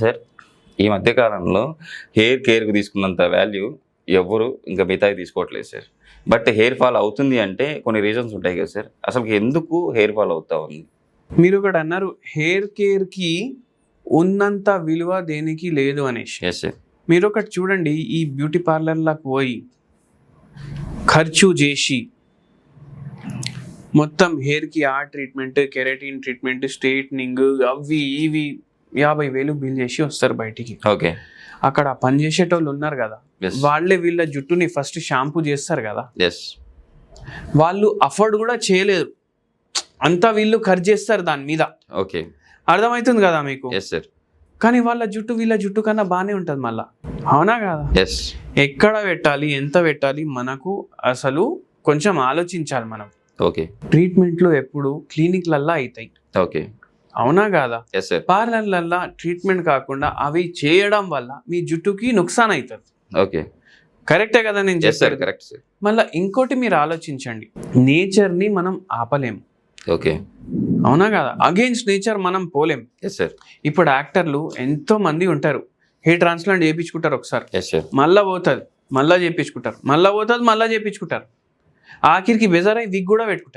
Sir ఈ మధ్య కాలంలో హెయిర్ కేర్కి తీసుకున్నంత వాల్యూ ఎవ్వరు ఇంకా మిగతాయి తీసుకోవట్లేదు సార్. బట్ హెయిర్ ఫాల్ అవుతుంది అంటే కొన్ని రీజన్స్ ఉంటాయి కదా సార్, అసలు ఎందుకు హెయిర్ ఫాల్ అవుతా ఉంది? మీరు ఒకటి అన్నారు, హెయిర్ కేర్కి ఉన్నంత విలువ దేనికి లేదు అనేసి. Yes sir. మీరు ఒకటి చూడండి, ఈ బ్యూటీ పార్లర్లకు పోయి ఖర్చు చేసి మొత్తం హెయిర్కి ఆ ట్రీట్మెంట్, కెరటిన్ ట్రీట్మెంట్, స్ట్రైట్నింగ్, అవి ఇవి 50,000 బిల్ చేసి వస్తారు బయటికి. ఓకే. అక్కడ పని చేసేటోళ్ళు ఉన్నారు కదా, వాళ్ళే వీళ్ళ జుట్టుని ఫస్ట్ షాంపూ చేస్తారు కదా, ఎస్, వాళ్ళు అఫోర్డ్ కూడా చేయలేరు, అంతా వీళ్ళు ఖర్చు చేస్తారు దాని మీద. ఓకే, అర్థమవుతుంది కదా మీకు? Yes sir. కానీ వాళ్ళ జుట్టు వీళ్ళ జుట్టు కన్నా బాగానే ఉంటుంది మళ్ళా, అవునా కదా? ఎస్. ఎక్కడ పెట్టాలి, ఎంత పెట్టాలి, మనకు అసలు కొంచెం ఆలోచించాలి మనం. ఓకే. ట్రీట్మెంట్లు ఎప్పుడు క్లినిక్లల్లా అవుతాయి, ఓకే, అవునా కాదా? Yes sir. పార్లర్లల్లా ట్రీట్మెంట్ కాకుండా అవి చేయడం వల్ల మీ జుట్టుకి నుక్సాన్ అవుతుంది. ఓకే, కరెక్టే కదా నేను చెప్పాను? Correct sir. మళ్ళీ ఇంకోటి మీరు ఆలోచించండి, నేచర్ని మనం ఆపలేము, ఓకే, అవునా కదా? అగెయిన్స్ట్ నేచర్ మనం పోలేం. Yes sir. ఇప్పుడు యాక్టర్లు ఎంతో మంది ఉంటారు, హెయిర్ ట్రాన్స్ప్లాంట్ చేయించుకుంటారు ఒకసారి, ఎస్ సార్, మళ్ళీ పోతుంది, మళ్ళీ చేయించుకుంటారు, మళ్ళీ పోతుంది, మళ్ళీ చేయించుకుంటారు, ఆఖరికి బెజారై విగ్ కూడా పెట్టుకుంటారు.